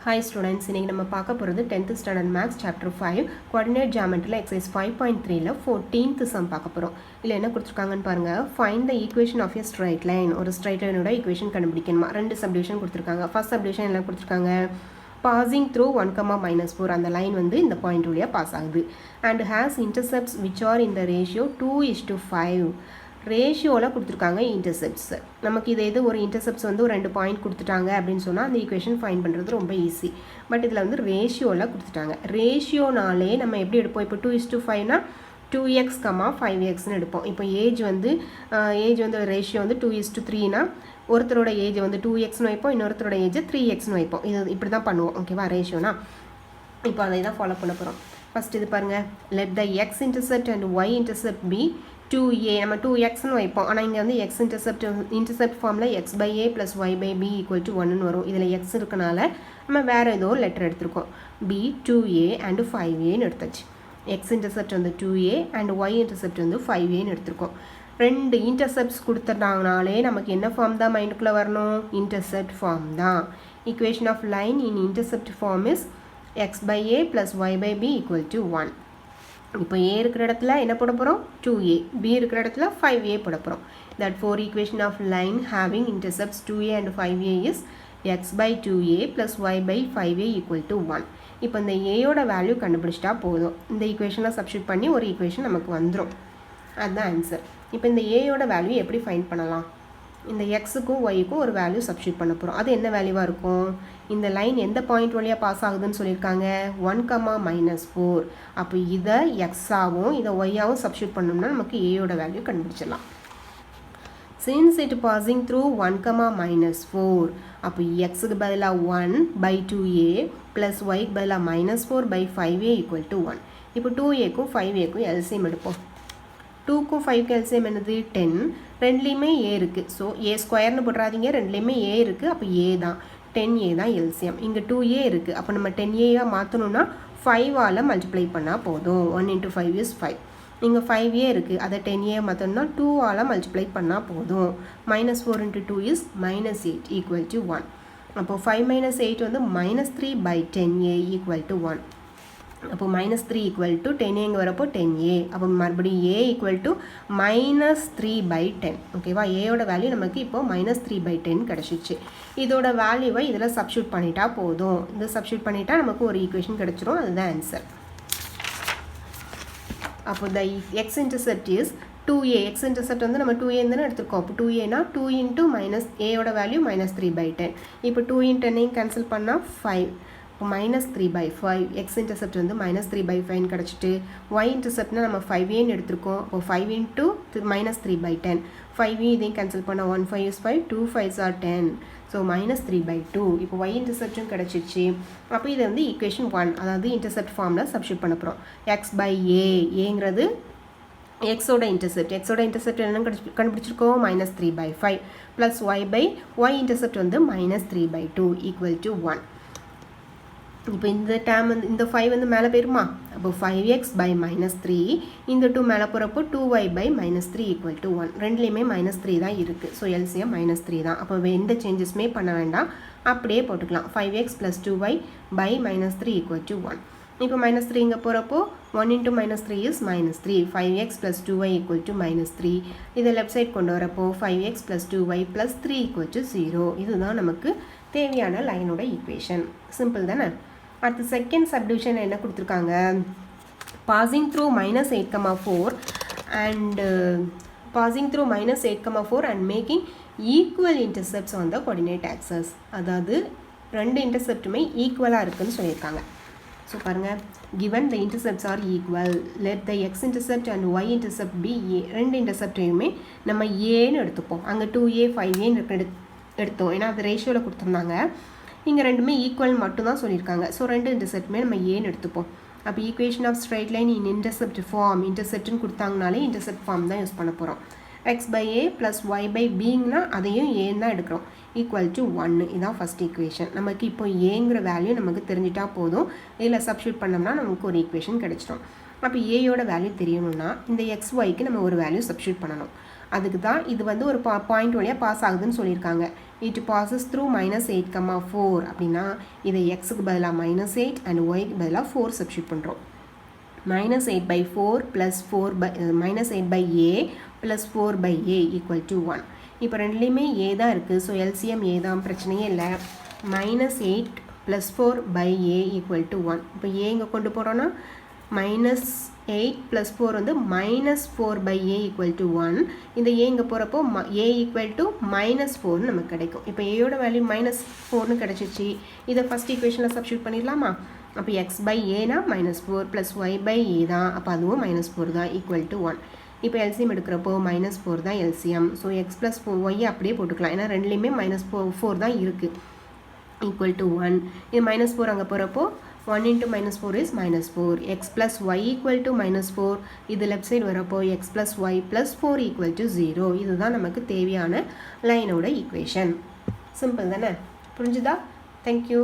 Hi students, இன்னைக்கு நம்ம பார்க்க போகிறது 10th standard maths chapter 5 coordinate geometry exercise 5.3ல 14th sum பார்க்க போகிறோம். இல்லை என்ன கொடுத்துருக்காங்கன்னு பாருங்க. Find the equation of a straight line. ஒரு straight lineோட equation கண்டுபிடிக்கணுமா. ரெண்டு subdivision கொடுத்துருக்காங்க. First subdivision என்ன கொடுத்துருக்காங்க, passing through 1, -4 அந்த லைன் வந்து இந்த பாயிண்ட் வழியாக பாஸ் ஆகுது and has intercepts which are in the ratio 2:5. ரேஷியோவில் கொடுத்துருக்காங்க இன்டர்செப்ட்ஸ். நமக்கு இது ஒரு இன்டர்செப்ட்ஸ் வந்து ஒரு 2 பாயிண்ட் கொடுத்துட்டாங்க அப்படின்னு சொன்னால் அந்த ஈக்குவேஷன் ஃபைண்ட் பண்ணுறது ரொம்ப ஈஸி. பட் இதில் வந்து ரேஷியோவில் கொடுத்துட்டாங்க. ரேஷியோனாலே நம்ம எப்படி எடுப்போம், இப்போ 2:5னா 2x, 5xன்னு எடுப்போம். இப்போ ஏஜ் வந்து ரேஷியோ வந்து 2:3னா ஒருத்தரோட ஏஜ் வந்து 2xன்னு வைப்போம், இன்னொருத்தரோட ஏஜ் 3xன்னு வைப்போம். இது இப்படி தான் பண்ணுவோம், ஓகேவா, ரேஷியோனா. இப்போ அதை தான் ஃபாலோ பண்ண போகிறோம். ஃபஸ்ட் இது பாருங்கள், let the x intercept and y intercept be 2a. நம்ம 2xன்னு வைப்போம், ஆனால் இங்கே வந்து x இன்டர்செப்ட் ஃபார்மில் x/a + y/b = 1ன்னு வரும். இதில் x இருக்கனால நம்ம வேறு ஏதோ ஒரு லெட்டர் எடுத்திருக்கோம். b 2a and 5aன்னு எடுத்தாச்சு. x இன்டர்செப்ட் வந்து 2a and y இன்டர்செப்ட் வந்து 5aன்னு எடுத்திருக்கோம். ரெண்டு இன்டர்செப்ட்ஸ் கொடுத்துட்டாங்கனாலே நமக்கு என்ன ஃபார்ம் தான் மைண்டுக்குள்ளே வரணும், இன்டர்செப்ட் ஃபார்ம் தான். Equation of line in intercept form is x/a + y/b = 1. இப்போ a இருக்கிற இடத்துல என்ன போட போகிறோம், 2a. b இருக்கிற இடத்துல 5a போட போகிறோம். Therefore equation of line having intercepts 2a and 5a is x/2a + y/5a = 1. இப்போ இந்த aயோட வேல்யூ கண்டுபிடிச்சிட்டா போதும். இந்த ஈக்குவேஷனில் சப்ஸ்டியூட் பண்ணி ஒரு ஈக்குவேஷன் நமக்கு வந்துடும். அதுதான் ஆன்சர். இப்போ இந்த aயோட வேல்யூ எப்படி ஃபைண்ட் பண்ணலாம், இந்த எக்ஸுக்கும் ஒய்க்கும் ஒரு வேல்யூ சப்ஸ்டியூட் பண்ண போகிறோம். அது என்ன வேல்யூவாக இருக்கும், இந்த லைன் எந்த பாயிண்ட் வழியாக பாஸ் ஆகுதுன்னு சொல்லியிருக்காங்க, 1, அப்போ இதை எக்ஸாகவும் இதை ஒய்யாகவும் சப்ஸ்டியூட் பண்ணோம்னா நமக்கு ஏயோட வேல்யூ கண்டுபிடிச்சிடலாம். சின்ஸ் இட் பாசிங் த்ரூ 1, அப்போ எக்ஸுக்கு பதிலாக 1/2a ப்ளஸ் ஒய்க்கு பதிலாக -4/5a = 1. இப்போ 2aக்கும் 5aக்கும் எல்சிஎம் எடுப்போம். 2க்கும் 5க்கும் எல்சிஎம் என்னது 10. ரெண்டுலேயுமே ஏ இருக்குது. ஸோ a² போடுறாதீங்க, ரெண்டுலேயுமே ஏ இருக்குது. அப்போ ஏ தான் 10a தான் எல்சிஎம். இங்கே 2a இருக்குது. அப்போ நம்ம 10aவாக மாற்றணும்னா 5ஆல் மல்டிப்ளை பண்ணால் போதும். 1 × 5 is 5. இங்கே 5a இருக்குது, அதை 10a மாற்றணும்னா 2ஆல் மல்டிப்ளை பண்ணால் போதும். -4 × 2 is -8 = 1. அப்போது 5 - 8 வந்து -3/10a = 1. அப்போ -3 = 10a இங்கே வரப்போ 10a. அப்போ மறுபடியும் a = -3/10. ஓகேவா, ஏயோட வேல்யூ நமக்கு இப்போ -3/10 கிடச்சிச்சு. இதோட வேல்யூவை இதில் சப்ஸ்டியூட் பண்ணிட்டா போதும். இதை சப்ஸ்டியூட் பண்ணிட்டா நமக்கு ஒரு ஈக்குவேஷன் கிடச்சிரும். அதுதான் ஆன்சர். அப்போ த x intercept is 2a. x intercept வந்து நம்ம 2a தானே எடுத்துருக்கோம். அப்போ 2a 2 × aயோட வேல்யூ -3/10. இப்போ 2 × 10ஐயும் கேன்சல் பண்ணால் 5. இப்போ -3/5. x இன்டர்செப்ட் வந்து -3/5 கிடச்சிட்டு, y இன்டர்செப்ட்னா நம்ம 5aன்னு எடுத்திருக்கோம். அப்போ 5 × -3/10. 5 இதையும் கேன்சல் பண்ணால் 1 5 is 5, 2 5s are 10. ஸோ -3/2. இப்போ y இன்டர்செப்டும் கிடச்சிச்சு. அப்போ இதை வந்து ஈக்குவேஷன் 1, அதாவது இன்டர்செப்ட் ஃபார்மில் சப்ஸ்டியூட் பண்ண போகிறோம். x/a, ஏங்கிறது எக்ஸோட இன்டர்செப்ட் என்ன கண்டுபிடிச்சிருக்கோம், -3/5 ப்ளஸ் y இன்டர்செப்ட் வந்து -3/2 = 1. இப்போ இந்த டேம் வந்து இந்த 5 வந்து மேலே போயிருமா, அப்போ 5x/-3. இந்த 2 மேலே போகிறப்போ 2y/-3 = 1. ரெண்டுலேயுமே -3 தான் இருக்குது. ஸோ எல்சிஎம் -3 தான். அப்போ எந்த சேஞ்சஸுமே பண்ண வேண்டாம், அப்படியே போட்டுக்கலாம். 5x + 2y/-3 = 1. இப்போ -3 இங்கே போகிறப்போ 1 × -3 is -3. 5x + 2y = -3. இதை லெஃப்ட் சைட் கொண்டு வரப்போ 5x + 2y + 3 = 0. இதுதான் நமக்கு தேவையான லைனோட ஈக்குவேஷன். சிம்பிள் தானே. அடுத்து செகண்ட் சப்டிவிஷன் என்ன கொடுத்துருக்காங்க, passing through -8, and passing through -8, and making equal intercepts on the coordinate axis. அதாவது ரெண்டு இன்டர்செப்ட்டுமே ஈக்குவலாக இருக்குன்னு சொல்லியிருக்காங்க. ஸோ பாருங்கள், given the intercepts are equal, let the x intercept and y intercept be a. ரெண்டு இன்டர்செப்டையுமே நம்ம ஏன்னு எடுத்துப்போம். அங்கே 2a 5aன்னு எடுத்தோம், ஏன்னா அது ரேஷியோவில் கொடுத்துருந்தாங்க. இங்கே ரெண்டுமே ஈக்குவல் மட்டும்தான் சொல்லியிருக்காங்க. ஸோ ரெண்டு இன்டர்செப்ட்டுமே நம்ம ஏன்னு எடுத்துப்போம். அப்போ equation of straight line in intercept form, இன்டர்செப்ட்னு கொடுத்தாங்கனாலே இன்டர்செப்ட் ஃபார்ம் தான் யூஸ் பண்ண போகிறோம். x/a ப்ளஸ் y/bனா அதையும் ஏன்னு தான் எடுக்கிறோம். = 1. இதுதான் ஃபஸ்ட் ஈக்குவேஷன். நமக்கு இப்போ ஏங்கிற வேல்யூ நமக்கு தெரிஞ்சிட்டா போதும். இதில் சப்ஸ்டியூட் பண்ணோம்னா நமக்கு ஒரு ஈக்குவேஷன் கிடைச்சிடும். அப்போ ஏயோட வேல்யூ தெரியணும்னா இந்த xyக்கு நம்ம ஒரு வேல்யூ சப்ஸ்டியூட் பண்ணணும். அதுக்கு தான் இது வந்து ஒரு பாயிண்ட் வழியாக பாஸ் ஆகுதுன்னு சொல்லியிருக்காங்க. it passes through minus 8, 4 அப்படின்னா இதை xக்கு பதிலாக minus 8 and yக்கு பதிலாக 4 substitute பண்ணுறோம். minus 8 by 4 plus 4 by minus 8 by a plus 4 by a equal to 1. இப்போ ரெண்டுலேயுமே a தான் இருக்குது. ஸோ LCM a தான், பிரச்சனையே இல்லை. minus 8 plus 4 by a equal to 1. இப்போ a இங்கே கொண்டு போகிறோன்னா minus 8 plus 4 வந்து minus 4 by a equal to 1. இந்த a இங்கே போகிறப்போ a equal to minus 4 நமக்கு கிடைக்கும். இப்போ a யோட வேல்யூ minus 4 கிடைச்சிச்சு. இதை ஃபஸ்ட் ஈக்குவேஷனில் சப்ஸ்டியூட் பண்ணிடலாமா? அப்போ x by a னா minus 4 plus y by a தான், அப்போ அதுவும் minus 4 தான், equal to 1. இப்போ LCM எடுக்கிறப்போ minus 4 தான் LCM. So x plus y அப்படியே போட்டுக்கலாம், ஏன்னா ரெண்டுலேயுமே minus 4 தான் இருக்குது, equal to 1. இது minus 4 அங்கே போகிறப்போ 1 into minus 4 is minus 4. x plus y equal to minus 4. இது left side வரப்போ x plus y plus 4 equal to 0. இதுதான் நமக்கு தேவையான லைனோட ஈக்குவேஷன். சிம்பிள் தானே? புரிஞ்சுதா? Thank you.